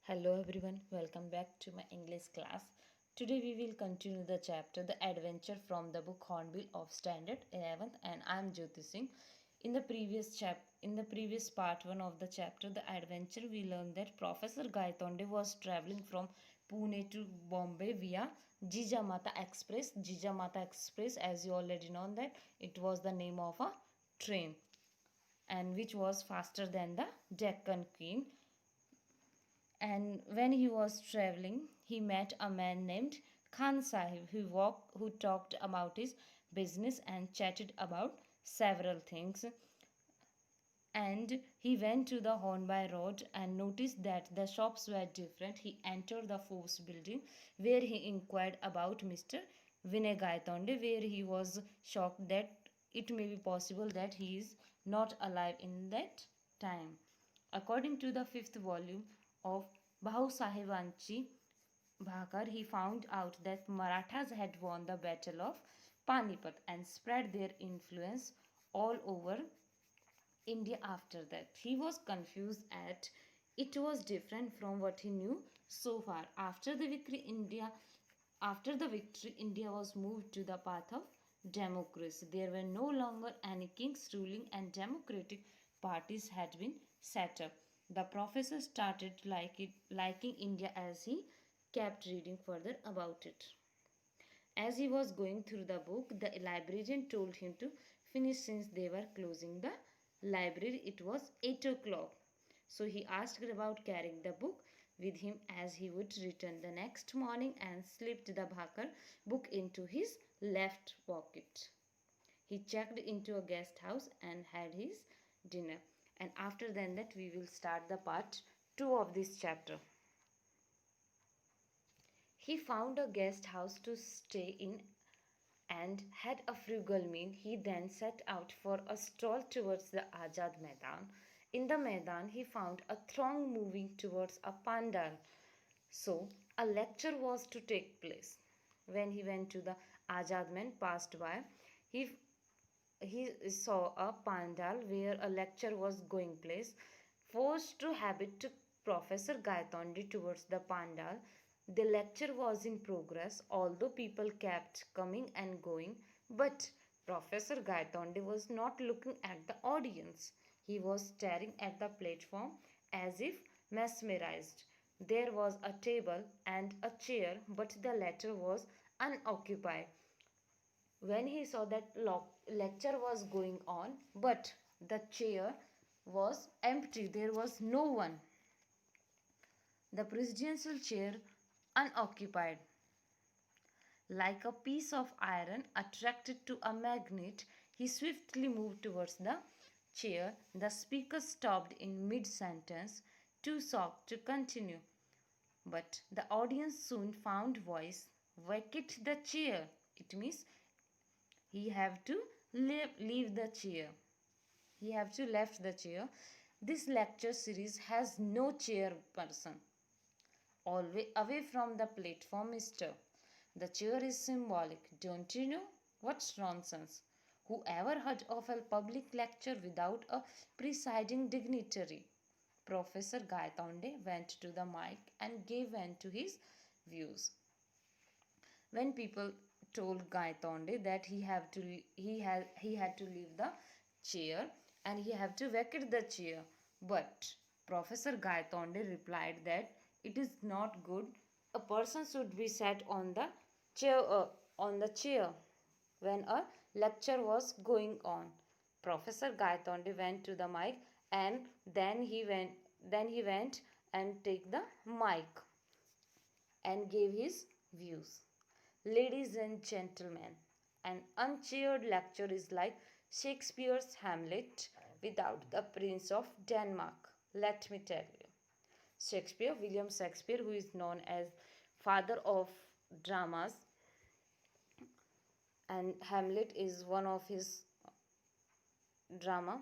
Hello everyone, welcome back to my English class. Today we will continue the chapter The Adventure from the book Hornbill of Standard 11th, and I am Jyoti Singh. In the previous part 1 of the chapter The Adventure, we learned that Professor Gaitonde was traveling from Pune to Bombay via Jijamata Express. Jijamata Express, as you already know, that it was the name of a train and which was faster than the Deccan Queen. And when he was traveling, he met a man named Khan Sahib who talked about his business and chatted about several things. And he went to the Hornby Road and noticed that the shops were different. He entered the Force building where he inquired about Mr. Vinay Gaitonde, where he was shocked that it may be possible that he is not alive in that time. According to the fifth volume of Bahu Sahibanchi Bhakar, he found out that Marathas had won the Battle of Panipat and spread their influence all over India after that. He was confused at it was different from what he knew so far. After the victory, India was moved to the path of democracy. There were no longer any kings ruling and democratic parties had been set up. The professor started liking India as he kept reading further about it. As he was going through the book, the librarian told him to finish since they were closing the library. It was 8 o'clock. So he asked about carrying the book with him as he would return the next morning and slipped the Bhakar book into his left pocket. He checked into a guest house and had his dinner. And after that we will start the part 2 of this chapter. He found a guest house to stay in and had a frugal meal. He then set out for a stroll towards the Azad Maidan. In the Maidan, he found a throng moving towards a pandal. So, a lecture was to take place. When he went to the Azad Maidan, passed by, he saw a pandal where a lecture was going place. Forced to habit took Professor Gaitonde towards the pandal. The lecture was in progress, although people kept coming and going, but Professor Gaitonde was not looking at the audience. He was staring at the platform as if mesmerized. There was a table and a chair, but the latter was unoccupied. When he saw that lecture was going on, but the chair was empty, there was no one. The presidential chair unoccupied. Like a piece of iron attracted to a magnet, he swiftly moved towards the chair. The speaker stopped in mid sentence, too shocked to continue. But the audience soon found voice. Vacate the chair. It means he have to leave the chair. He have to left the chair. This lecture series has no chairperson. Always away from the platform, mister. The chair is symbolic. Don't you know? What's nonsense? Whoever heard of a public lecture without a presiding dignitary? Professor Gaitonde went to the mic and gave vent to his views. When people told Gaitonde that he had to leave the chair and he had to vacate the chair, but Professor Gaitonde replied that it is not good. A person should be sat on the chair when a lecture was going on. Professor Gaitonde went to the mic and then he went and take the mic and gave his views. Ladies and gentlemen, an unchaired lecture is like Shakespeare's Hamlet without the Prince of Denmark. Let me tell you. Shakespeare, William Shakespeare, who is known as father of dramas, and Hamlet is one of his drama.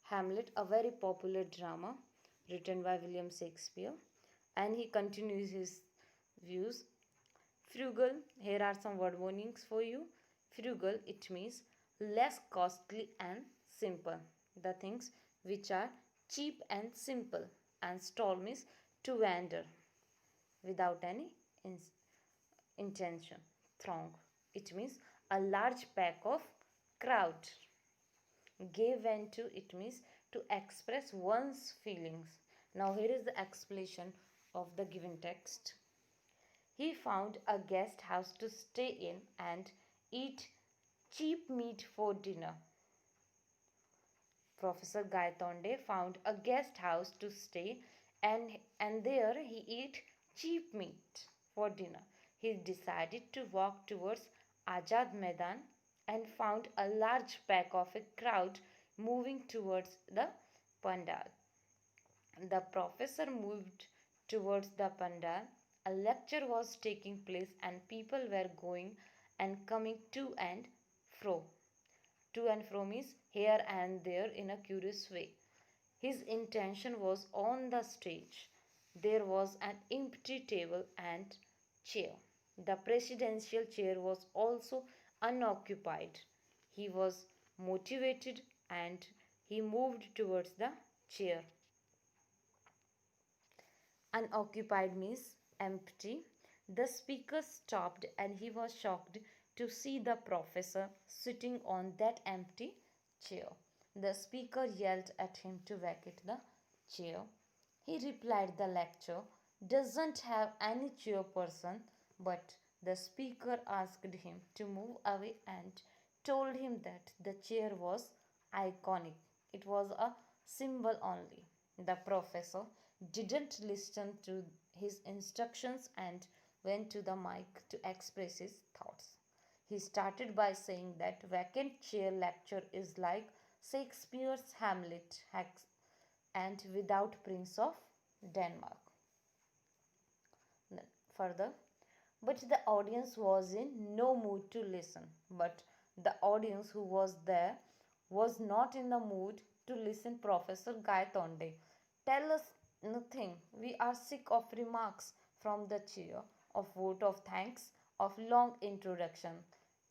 Hamlet, a very popular drama written by William Shakespeare, and he continues his views. Frugal, here are some word warnings for you. Frugal, it means less costly and simple. The things which are cheap and simple. and stall means to wander without any intention. Throng. It means a large pack of crowd. Gave vent to it means to express one's feelings. Now here is the explanation of the given text. He found a guest house to stay in and eat cheap meat for dinner. Professor Gaitonde found a guest house to stay and there he ate cheap meat for dinner. He decided to walk towards Azad Maidan and found a large pack of a crowd moving towards the pandal. The professor moved towards the pandal. A lecture was taking place and people were going and coming to and fro. To and fro means here and there in a curious way. His intention was on the stage. There was an empty table and chair. The presidential chair was also unoccupied. He was motivated and he moved towards the chair. Unoccupied means empty. The speaker stopped and he was shocked to see the professor sitting on that empty chair. The speaker yelled at him to vacate the chair. He replied the lecture doesn't have any chairperson, but the speaker asked him to move away and told him that the chair was iconic. It was a symbol only. The professor didn't listen to his instructions and went to the mic to express his thoughts. He started by saying that vacant chair lecture is like Shakespeare's Hamlet and without Prince of Denmark. Then further, but the audience was in no mood to listen. But the audience who was there was not in the mood to listen Professor Gaitonde. Tell us nothing. We are sick of remarks from the chair, of vote of thanks, of long introduction.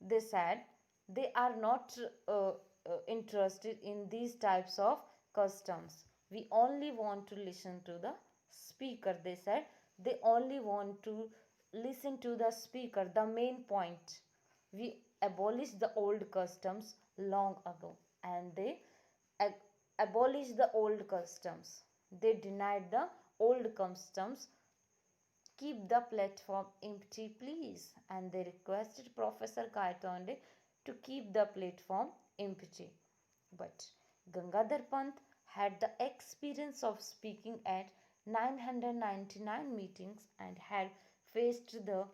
They said they are not interested in these types of customs. We only want to listen to the speaker. They said they only want to listen to the speaker, the main point. We abolished the old customs long ago and they abolished the old customs. They denied the old customs. Keep the platform empty, please. And they requested Professor Kaitonde to keep the platform empty. But Gangadhar Pant had the experience of speaking at 999 meetings and had faced the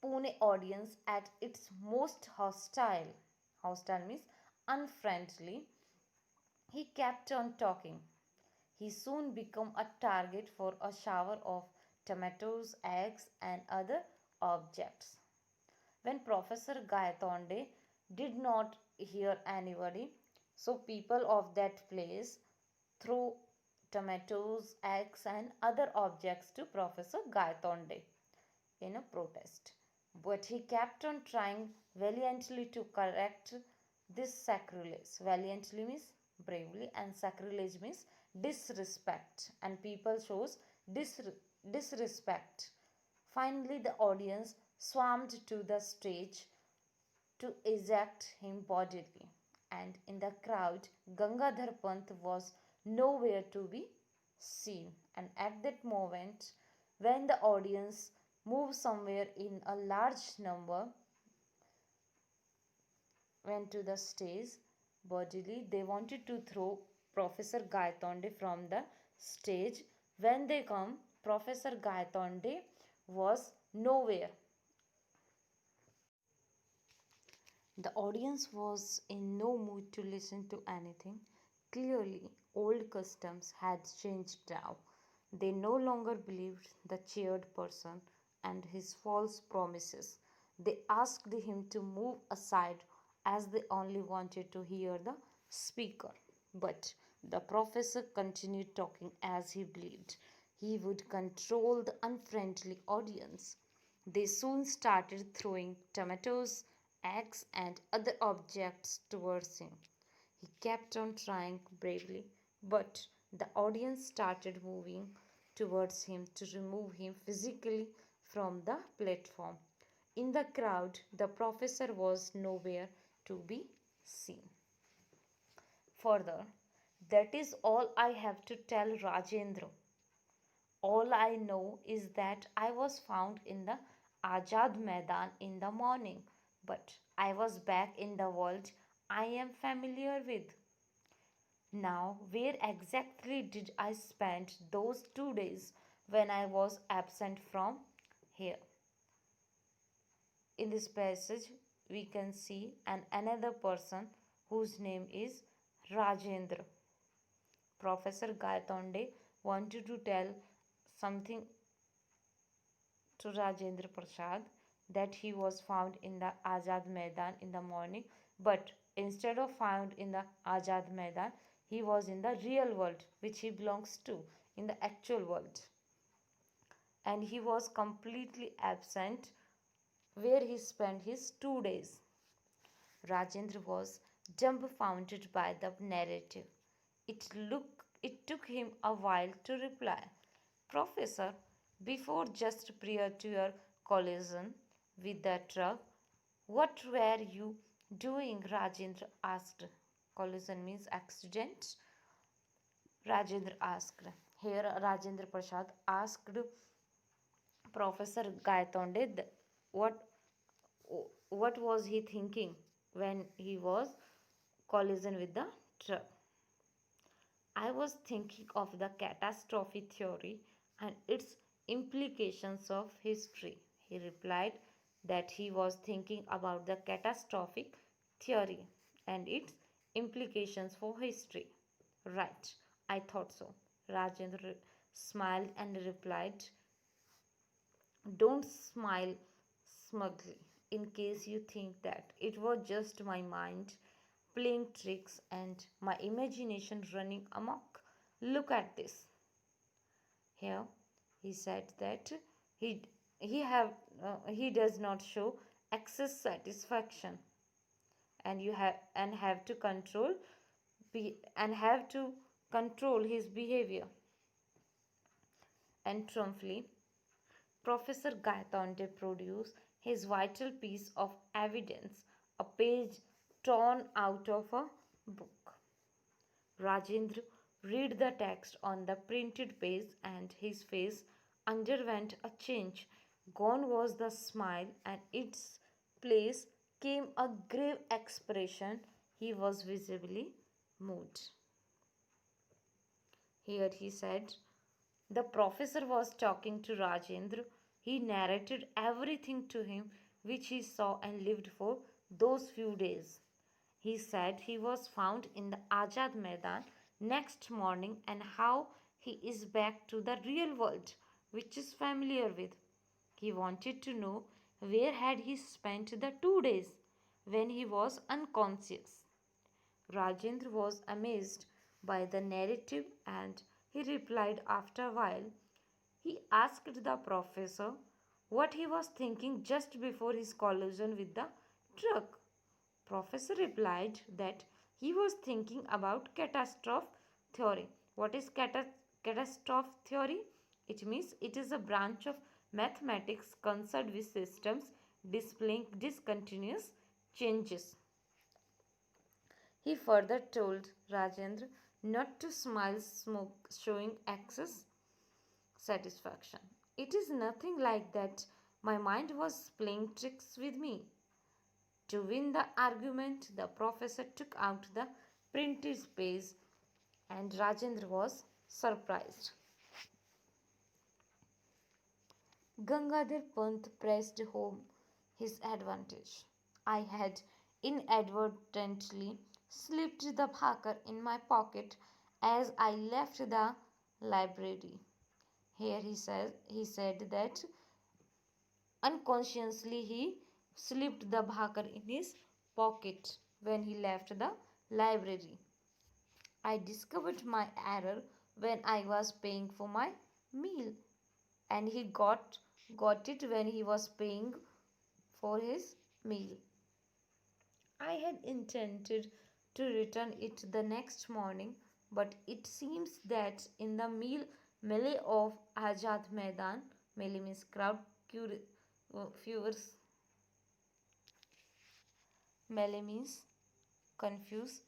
Pune audience at its most hostile. Hostile means unfriendly. He kept on talking. He soon became a target for a shower of tomatoes, eggs, and other objects. When Professor Gayatonde did not hear anybody, so people of that place threw tomatoes, eggs, and other objects to Professor Gayatonde in a protest. But he kept on trying valiantly to correct this sacrilege. Valiantly means bravely, and sacrilege means disrespect, and people shows disrespect. Finally, the audience swarmed to the stage to eject him bodily, and in the crowd, Gangadhar Pant was nowhere to be seen. And at that moment, when the audience moved somewhere in a large number, went to the stage bodily, they wanted to throw Professor Gaitonde from the stage. When they come, Professor Gaitonde was nowhere. The audience was in no mood to listen to anything. Clearly, old customs had changed now. They no longer believed the cheered person and his false promises. They asked him to move aside as they only wanted to hear the speaker. But the professor continued talking as he believed he would control the unfriendly audience. They soon started throwing tomatoes, eggs, and other objects towards him. He kept on trying bravely, but The audience started moving towards him to remove him physically from the platform. In the crowd, the professor was nowhere to be seen. Further, that is all I have to tell Rajendra. All I know is that I was found in the Ajad Maidan in the morning, but I was back in the world I am familiar with. Now, where exactly did I spend those 2 days when I was absent from here? In this passage, we can see another person whose name is Rajendra. Professor Gaitonde wanted to tell something to Rajendra Prasad that he was found in the Azad Maidan in the morning, but instead of found in the Azad Maidan, he was in the real world which he belongs to, in the actual world. And he was completely absent where he spent his 2 days. Rajendra was dumbfounded by the narrative. It took him a while to reply. Professor, before just prior to your collision with the truck, what were you doing? Rajendra asked. Collision means accident. Rajendra asked. Here Rajendra Prasad asked Professor Gaitonde what what was he thinking when he was collision with the truck. I was thinking of the catastrophe theory and its implications of history. He replied that he was thinking about the catastrophic theory and its implications for history. Right, I thought so. Rajendra smiled and replied, don't smile smugly in case you think that it was just my mind playing tricks and my imagination running amok. Look at this. Here he said that he he does not show excess satisfaction and have to control his behavior. And triumphantly Professor Gaitonde produced his vital piece of evidence, a page torn out of a book. Rajendra read the text on the printed page and his face underwent a change. Gone was the smile and its place came a grave expression. He was visibly moved. Here he said, the professor was talking to Rajendra. He narrated everything to him which he saw and lived for those few days. He said he was found in the Ajad Maidan next morning and how he is back to the real world which is familiar with. He wanted to know where had he spent the 2 days when he was unconscious. Rajendra was amazed by the narrative and he replied after a while. He asked the professor what he was thinking just before his collision with the truck. Professor replied that he was thinking about catastrophe theory. What is catastrophe theory? It means it is a branch of mathematics concerned with systems displaying discontinuous changes. He further told Rajendra not to smile smoke showing excess satisfaction. It is nothing like that. My mind was playing tricks with me. To win the argument, the professor took out the printed page and Rajendra was surprised. Gangadhar Pant pressed home his advantage. I had inadvertently slipped the bhakar in my pocket as I left the library. Here he said that unconsciously he slipped the bhakar in his pocket when he left the library. I discovered my error when I was paying for my meal and he got it when he was paying for his meal. I had intended to return it the next morning, But it seems that in the melee of Azad Maidan, melee means crowd, furious, melee means confused,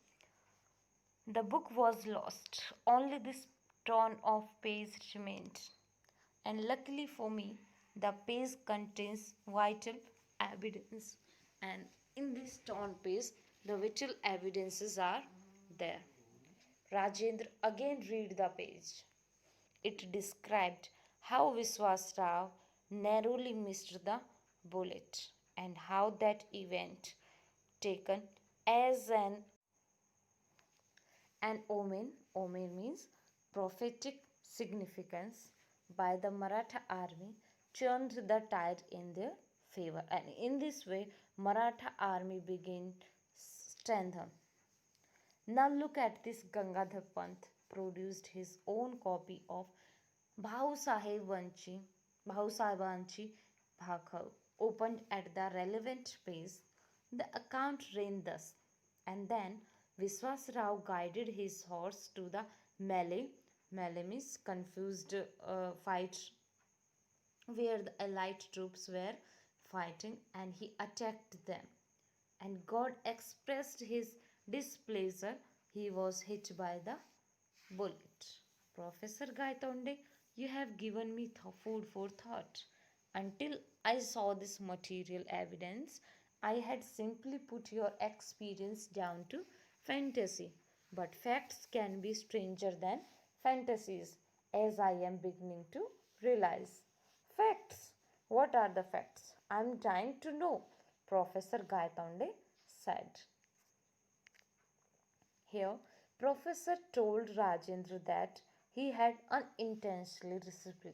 the book was lost. Only this torn off page remained. And luckily for me, the page contains vital evidence. And in this torn page, the vital evidences are there. Rajendra again read the page. It described how Viswas Rao narrowly missed the bullet and how that event, taken as an omen means prophetic significance, by the Maratha army, turned the tide in their favor. And in this way, Maratha army began strengthen. Now look at this. Gangadhar Pant produced his own copy of Bhausahebanchi, Bhausahebanchi Bhakhar, opened at the relevant page. The account ran thus, and then Viswas Rao guided his horse to the melee means confused fight where the allied troops were fighting, and he attacked them. And God expressed his displeasure. He was hit by the bullet. Professor Gaitonde, you have given me food for thought. Until I saw this material evidence, I had simply put your experience down to fantasy. But facts can be stranger than fantasies, as I am beginning to realize. Facts. What are the facts? I am dying to know, Professor Gaitonde said. Here, Professor told Rajendra that he had unintentionally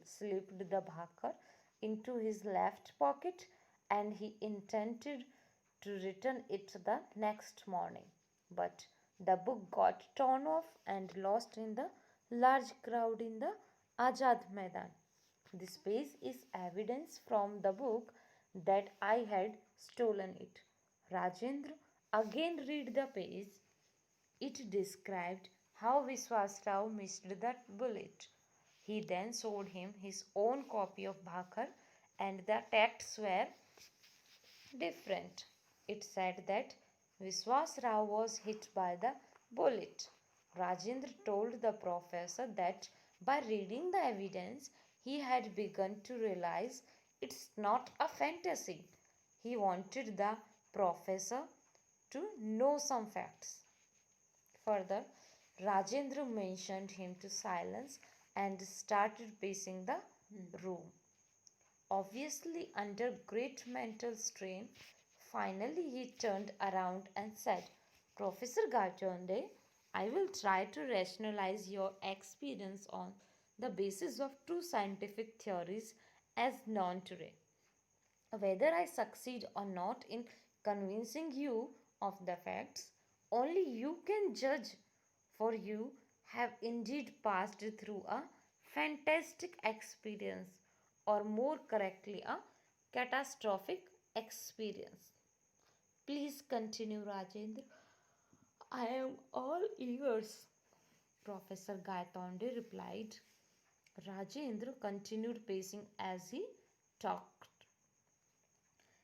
slipped the bhakar into his left pocket and he intended to return it the next morning. But the book got torn off and lost in the large crowd in the Azad Maidan. This page is evidence from the book that I had stolen it. Rajendra again read the page. It described how Viswasrao missed that bullet. He then showed him his own copy of Bhakar, and the texts were different. It said that Viswas Rao was hit by the bullet. Rajendra told the professor that by reading the evidence, he had begun to realize it's not a fantasy. He wanted the professor to know some facts. Further, Rajendra mentioned him to silence and started pacing the room. Obviously, under great mental strain, finally he turned around and said, Professor Gartonde, I will try to rationalize your experience on the basis of two scientific theories as known today. Whether I succeed or not in convincing you of the facts, only you can judge, for you have indeed passed through a fantastic experience, or more correctly, a catastrophic experience. Please continue, Rajendra. I am all ears. Professor Gaitonde replied. Rajendra continued pacing as he talked.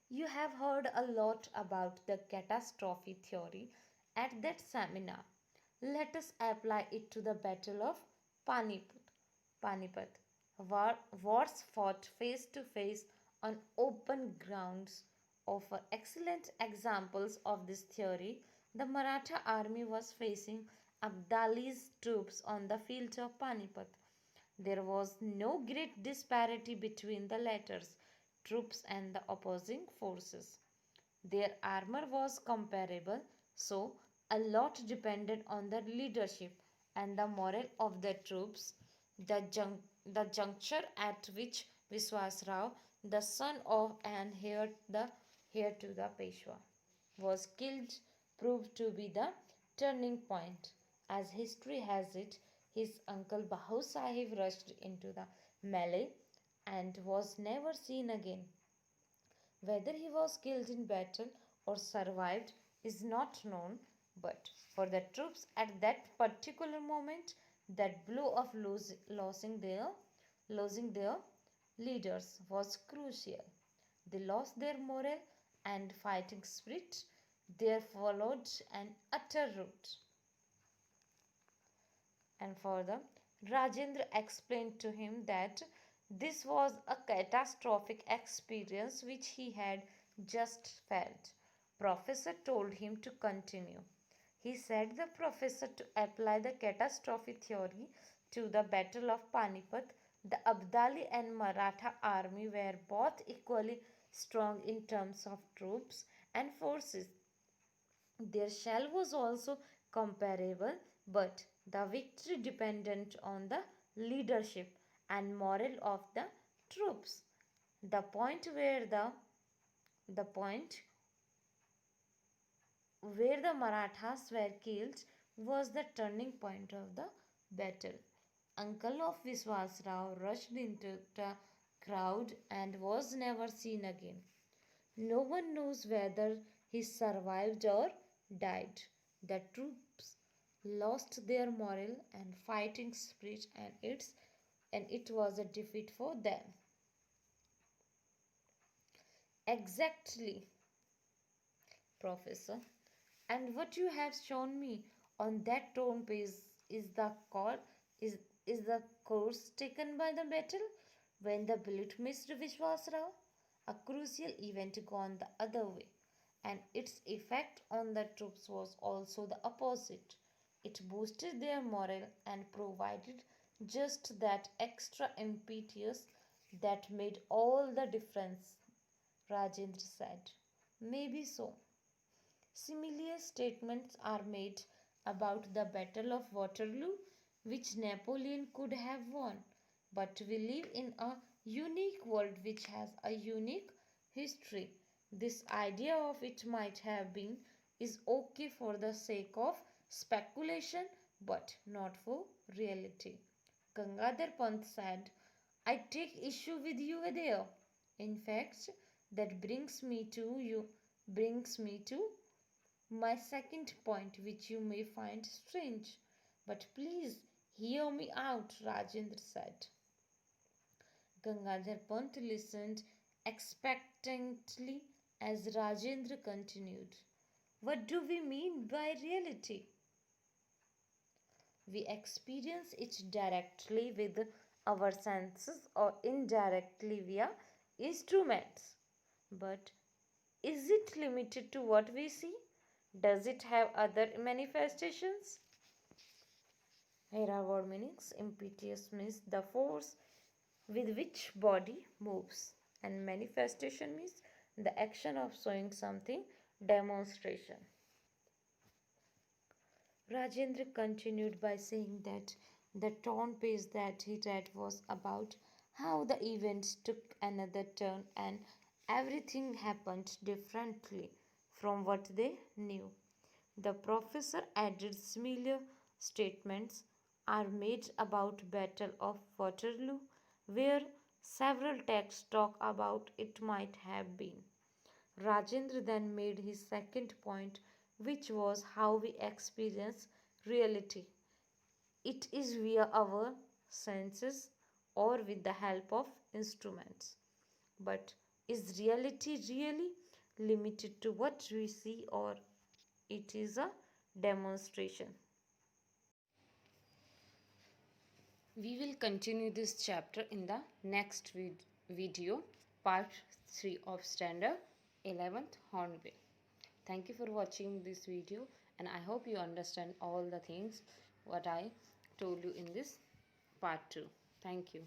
You have heard a lot about the catastrophe theory at that seminar. Let us apply it to the Battle of Panipat. Wars fought face to face on open grounds offer excellent examples of this theory. The Maratha army was facing Abdali's troops on the field of Panipat. There was no great disparity between the latter's troops and the opposing forces. Their armor was comparable, so a lot depended on the leadership and the morale of the troops. The juncture at which Viswas Rao, the son of and heir to the Peshwa, was killed proved to be the turning point. As history has it, his uncle Bahu Sahib rushed into the melee and was never seen again. Whether he was killed in battle or survived is not known. But for the troops at that particular moment, that blow of losing their leaders was crucial. They lost their morale and fighting spirit. There followed an utter rout. And further, Rajendra explained to him that this was a catastrophic experience which he had just felt. Professor told him to continue. He said the professor to apply the catastrophe theory to the Battle of Panipat. The Abdali and Maratha army were both equally strong in terms of troops and forces. Their shell was also comparable, but the victory depended on the leadership and morale of the troops. The point where the point where the Marathas were killed was the turning point of the battle. Uncle of Viswasrao rushed into the crowd and was never seen again. No one knows whether he survived or died. The troops lost their morale and fighting spirit, and it was a defeat for them. Exactly, Professor. And what you have shown me on that tone page is the call is is the course taken by the battle when the bullet missed Vishwasrao, a crucial event gone the other way, and its effect on the troops was also the opposite. It boosted their morale and provided just that extra impetus that made all the difference, Rajendra said. Maybe so. Similar statements are made about the Battle of Waterloo, which Napoleon could have won. But we live in a unique world which has a unique history. This idea of it might have been is okay for the sake of speculation but not for reality. Gangadhar Pant said, I take issue with you there. In fact, that brings me to my second point, which you may find strange. But please hear me out, Rajendra said. Gangadhar Pant listened expectantly as Rajendra continued. What do we mean by reality? We experience it directly with our senses or indirectly via instruments. But is it limited to what we see? Does it have other manifestations? Here are word meanings. Impetus means the force with which body moves, and manifestation means the action of showing something, demonstration. Rajendra continued by saying that the torn page that he read was about how the events took another turn and everything happened differently from what they knew. The professor added similar statements are made about Battle of Waterloo, where several texts talk about it might have been. Rajendra then made his second point, which was how we experience reality. It is via our senses or with the help of instruments. But is reality really limited to what we see, or it is a demonstration? We will continue this chapter in the next video, part 3 of standard 11th Hornbill. Thank you for watching this video, and I hope you understand all the things what I told you in this part 2. Thank you.